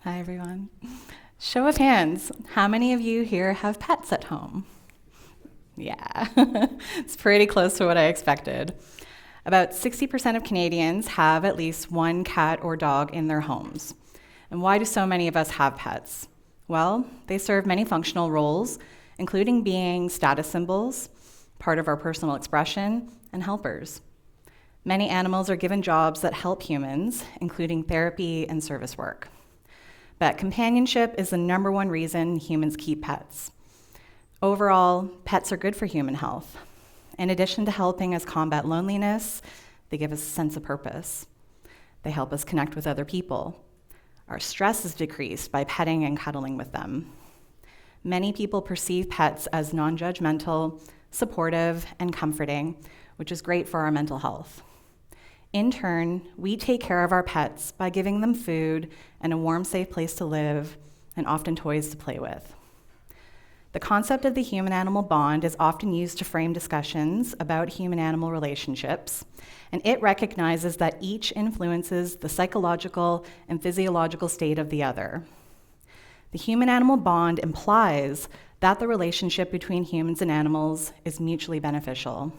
Hi, everyone. Show of hands, how many of you here have pets at home? Yeah, it's pretty close to what I expected. About 60% of Canadians have at least one cat or dog in their homes. And why do so many of us have pets? Well, they serve many functional roles, including being status symbols, part of our personal expression, and helpers. Many animals are given jobs that help humans, including therapy and service work. But companionship is the number one reason humans keep pets. Overall, pets are good for human health. In addition to helping us combat loneliness, they give us a sense of purpose. They help us connect with other people. Our stress is decreased by petting and cuddling with them. Many people perceive pets as non-judgmental, supportive, and comforting, which is great for our mental health. In turn, we take care of our pets by giving them food and a warm, safe place to live, and often toys to play with. The concept of the human-animal bond is often used to frame discussions about human-animal relationships, and it recognizes that each influences the psychological and physiological state of the other. The human-animal bond implies that the relationship between humans and animals is mutually beneficial.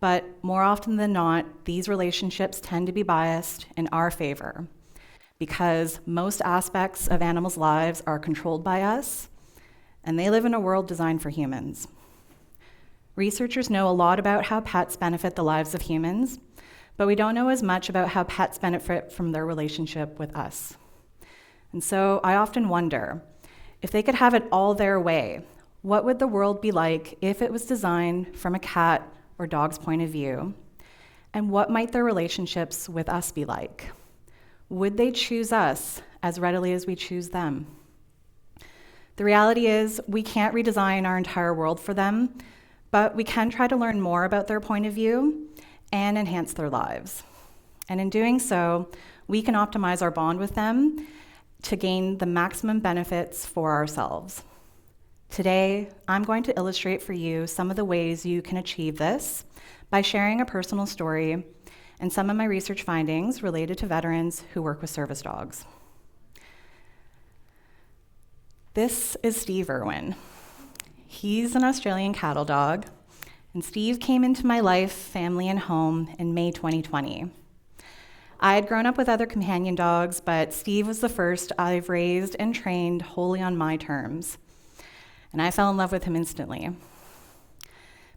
But more often than not, these relationships tend to be biased in our favor, because most aspects of animals' lives are controlled by us, and they live in a world designed for humans. Researchers know a lot about how pets benefit the lives of humans, but we don't know as much about how pets benefit from their relationship with us. And so I often wonder, if they could have it all their way, what would the world be like if it was designed from a cat or dog's point of view? And what might their relationships with us be like? Would they choose us as readily as we choose them? The reality is, we can't redesign our entire world for them, but we can try to learn more about their point of view and enhance their lives. And in doing so, we can optimize our bond with them to gain the maximum benefits for ourselves. Today, I'm going to illustrate for you some of the ways you can achieve this by sharing a personal story and some of my research findings related to veterans who work with service dogs. This is Steve Irwin. He's an Australian cattle dog, and Steve came into my life, family, and home in May 2020. I had grown up with other companion dogs, but Steve was the first I've raised and trained wholly on my terms, and I fell in love with him instantly.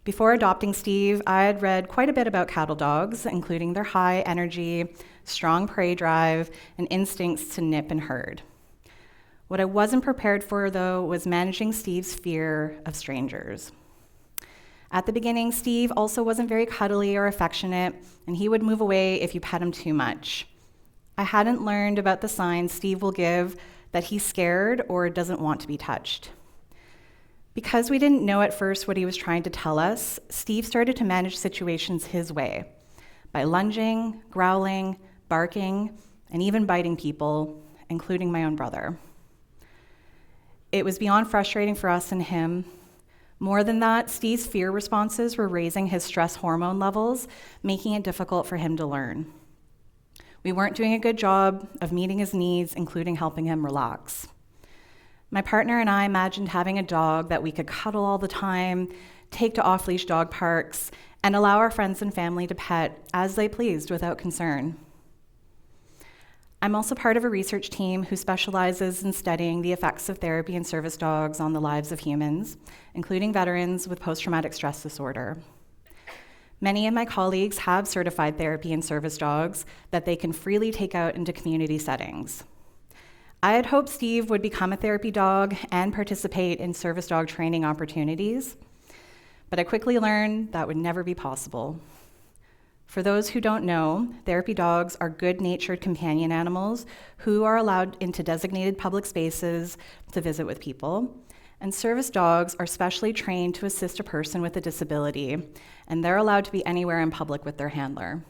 Before adopting Steve, I had read quite a bit about cattle dogs, including their high energy, strong prey drive, and instincts to nip and herd. What I wasn't prepared for, though, was managing Steve's fear of strangers. At the beginning, Steve also wasn't very cuddly or affectionate, and he would move away if you pet him too much. I hadn't learned about the signs Steve will give that he's scared or doesn't want to be touched. Because we didn't know at first what he was trying to tell us, Steve started to manage situations his way, by lunging, growling, barking, and even biting people, including my own brother. It was beyond frustrating for us and him. More than that, Steve's fear responses were raising his stress hormone levels, making it difficult for him to learn. We weren't doing a good job of meeting his needs, including helping him relax. My partner and I imagined having a dog that we could cuddle all the time, take to off-leash dog parks, and allow our friends and family to pet as they pleased without concern. I'm also part of a research team who specializes in studying the effects of therapy and service dogs on the lives of humans, including veterans with post-traumatic stress disorder. Many of my colleagues have certified therapy and service dogs that they can freely take out into community settings. I had hoped Steve would become a therapy dog and participate in service dog training opportunities, but I quickly learned that would never be possible. For those who don't know, therapy dogs are good-natured companion animals who are allowed into designated public spaces to visit with people. And service dogs are specially trained to assist a person with a disability, and they're allowed to be anywhere in public with their handler.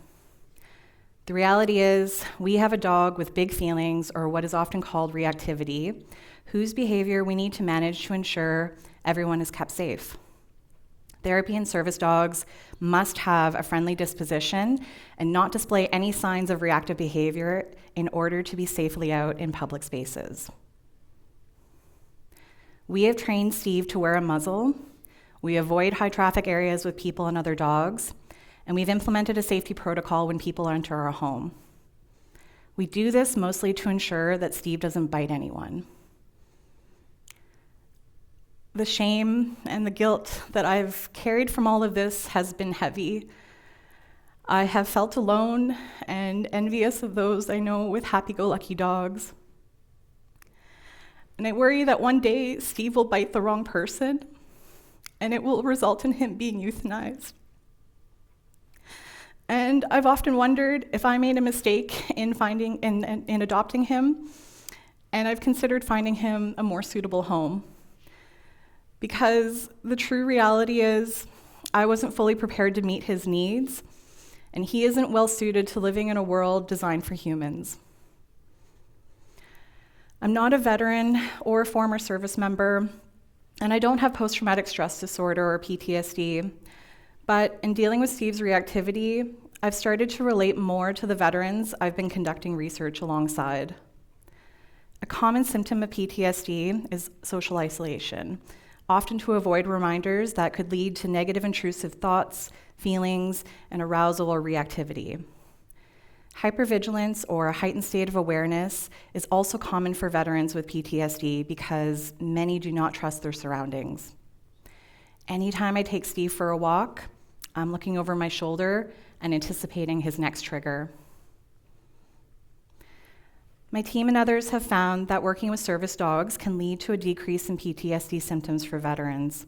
The reality is, we have a dog with big feelings, or what is often called reactivity, whose behavior we need to manage to ensure everyone is kept safe. Therapy and service dogs must have a friendly disposition and not display any signs of reactive behavior in order to be safely out in public spaces. We have trained Steve to wear a muzzle. We avoid high traffic areas with people and other dogs, and we've implemented a safety protocol when people enter our home. We do this mostly to ensure that Steve doesn't bite anyone. The shame and the guilt that I've carried from all of this has been heavy. I have felt alone and envious of those I know with happy-go-lucky dogs. And I worry that one day Steve will bite the wrong person, and it will result in him being euthanized. And I've often wondered if I made a mistake in adopting him, and I've considered finding him a more suitable home. Because the true reality is, I wasn't fully prepared to meet his needs, and he isn't well suited to living in a world designed for humans. I'm not a veteran or a former service member, and I don't have post-traumatic stress disorder or PTSD, but in dealing with Steve's reactivity, I've started to relate more to the veterans I've been conducting research alongside. A common symptom of PTSD is social isolation, often to avoid reminders that could lead to negative intrusive thoughts, feelings, and arousal or reactivity. Hypervigilance or a heightened state of awareness is also common for veterans with PTSD because many do not trust their surroundings. Anytime I take Steve for a walk, I'm looking over my shoulder and anticipating his next trigger. My team and others have found that working with service dogs can lead to a decrease in PTSD symptoms for veterans.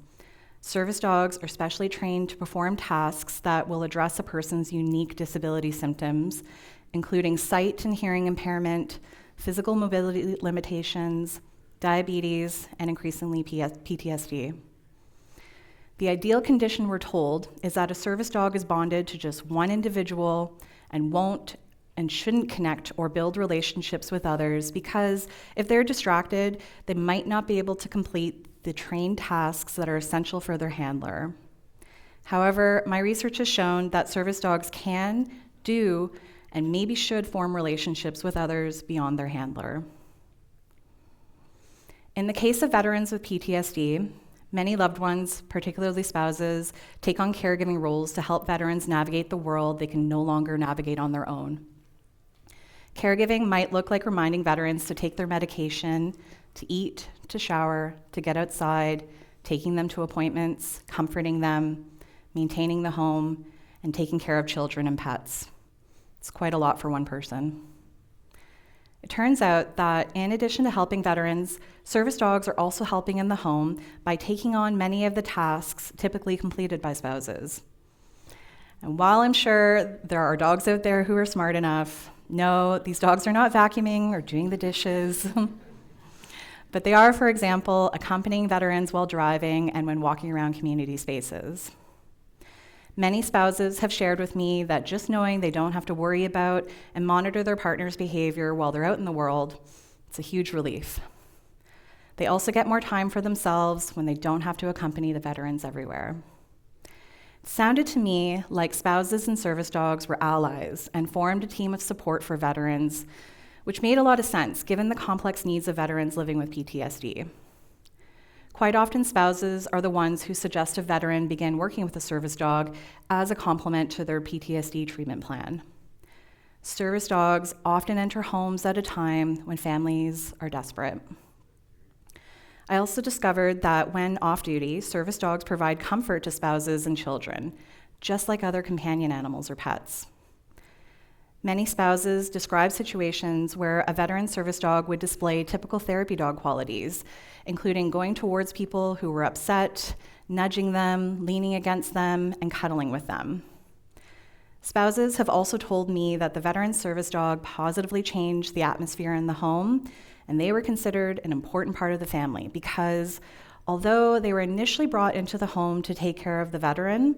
Service dogs are specially trained to perform tasks that will address a person's unique disability symptoms, including sight and hearing impairment, physical mobility limitations, diabetes, and increasingly PTSD. The ideal condition, we're told, is that a service dog is bonded to just one individual and won't and shouldn't connect or build relationships with others because if they're distracted, they might not be able to complete the trained tasks that are essential for their handler. However, my research has shown that service dogs can, do, and maybe should form relationships with others beyond their handler. In the case of veterans with PTSD, many loved ones, particularly spouses, take on caregiving roles to help veterans navigate the world they can no longer navigate on their own. Caregiving might look like reminding veterans to take their medication, to eat, to shower, to get outside, taking them to appointments, comforting them, maintaining the home, and taking care of children and pets. It's quite a lot for one person. It turns out that in addition to helping veterans, service dogs are also helping in the home by taking on many of the tasks typically completed by spouses. And while I'm sure there are dogs out there who are smart enough, no, these dogs are not vacuuming or doing the dishes, but they are, for example, accompanying veterans while driving and when walking around community spaces. Many spouses have shared with me that just knowing they don't have to worry about and monitor their partner's behavior while they're out in the world, it's a huge relief. They also get more time for themselves when they don't have to accompany the veterans everywhere. It sounded to me like spouses and service dogs were allies and formed a team of support for veterans, which made a lot of sense given the complex needs of veterans living with PTSD. Quite often, spouses are the ones who suggest a veteran begin working with a service dog as a complement to their PTSD treatment plan. Service dogs often enter homes at a time when families are desperate. I also discovered that when off-duty, service dogs provide comfort to spouses and children, just like other companion animals or pets. Many spouses describe situations where a veteran service dog would display typical therapy dog qualities, including going towards people who were upset, nudging them, leaning against them, and cuddling with them. Spouses have also told me that the veteran service dog positively changed the atmosphere in the home, and they were considered an important part of the family because although they were initially brought into the home to take care of the veteran,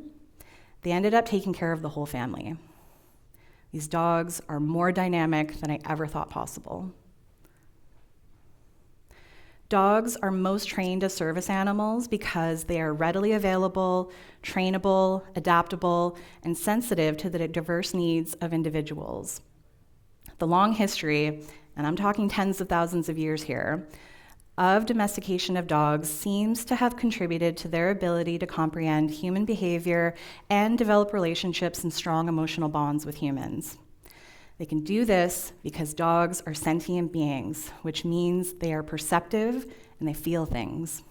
they ended up taking care of the whole family. These dogs are more dynamic than I ever thought possible. Dogs are most trained as service animals because they are readily available, trainable, adaptable, and sensitive to the diverse needs of individuals. The long history, and I'm talking tens of thousands of years here, of domestication of dogs seems to have contributed to their ability to comprehend human behavior and develop relationships and strong emotional bonds with humans. They can do this because dogs are sentient beings, which means they are perceptive and they feel things.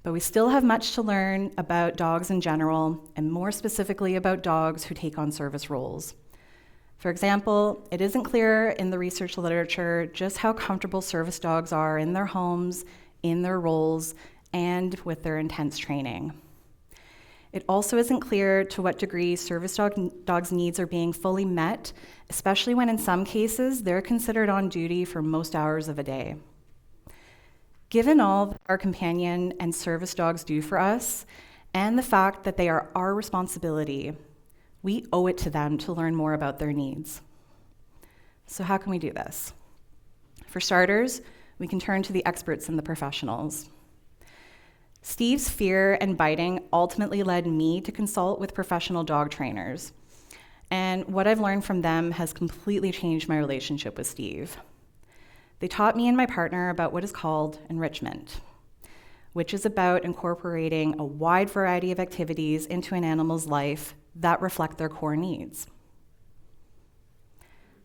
But we still have much to learn about dogs in general, and more specifically about dogs who take on service roles. For example, it isn't clear in the research literature just how comfortable service dogs are in their homes, in their roles, and with their intense training. It also isn't clear to what degree service dogs' needs are being fully met, especially when in some cases they're considered on duty for most hours of a day. Given all that our companion and service dogs do for us, and the fact that they are our responsibility, we owe it to them to learn more about their needs. So how can we do this? For starters, we can turn to the experts and the professionals. Steve's fear and biting ultimately led me to consult with professional dog trainers. And what I've learned from them has completely changed my relationship with Steve. They taught me and my partner about what is called enrichment, which is about incorporating a wide variety of activities into an animal's life that reflect their core needs.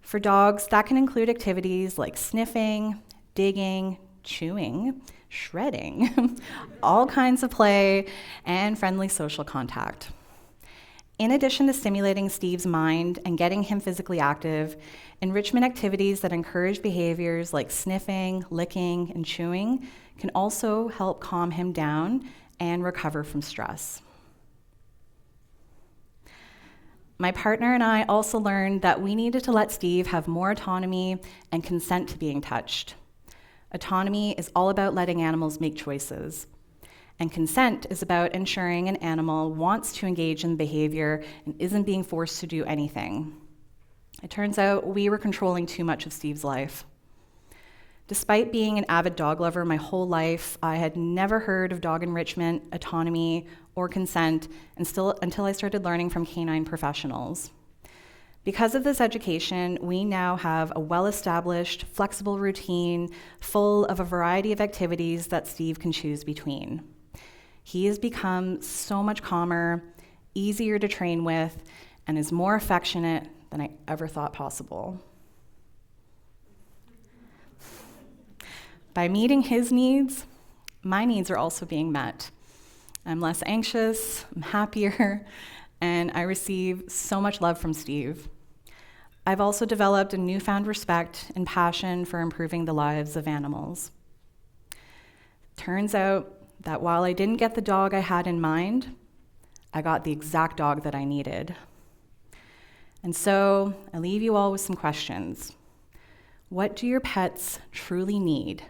For dogs, that can include activities like sniffing, digging, chewing, shredding, all kinds of play, and friendly social contact. In addition to stimulating Steve's mind and getting him physically active, enrichment activities that encourage behaviors like sniffing, licking, and chewing can also help calm him down and recover from stress. My partner and I also learned that we needed to let Steve have more autonomy and consent to being touched. Autonomy is all about letting animals make choices, and consent is about ensuring an animal wants to engage in behavior and isn't being forced to do anything. It turns out we were controlling too much of Steve's life. Despite being an avid dog lover my whole life, I had never heard of dog enrichment, autonomy, or consent until I started learning from canine professionals. Because of this education, we now have a well-established, flexible routine full of a variety of activities that Steve can choose between. He has become so much calmer, easier to train with, and is more affectionate than I ever thought possible. By meeting his needs, my needs are also being met. I'm less anxious, I'm happier, and I receive so much love from Steve. I've also developed a newfound respect and passion for improving the lives of animals. Turns out that while I didn't get the dog I had in mind, I got the exact dog that I needed. And so I leave you all with some questions. What do your pets truly need?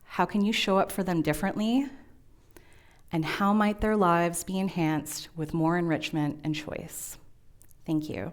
How can you show up for them differently? And how might their lives be enhanced with more enrichment and choice? Thank you.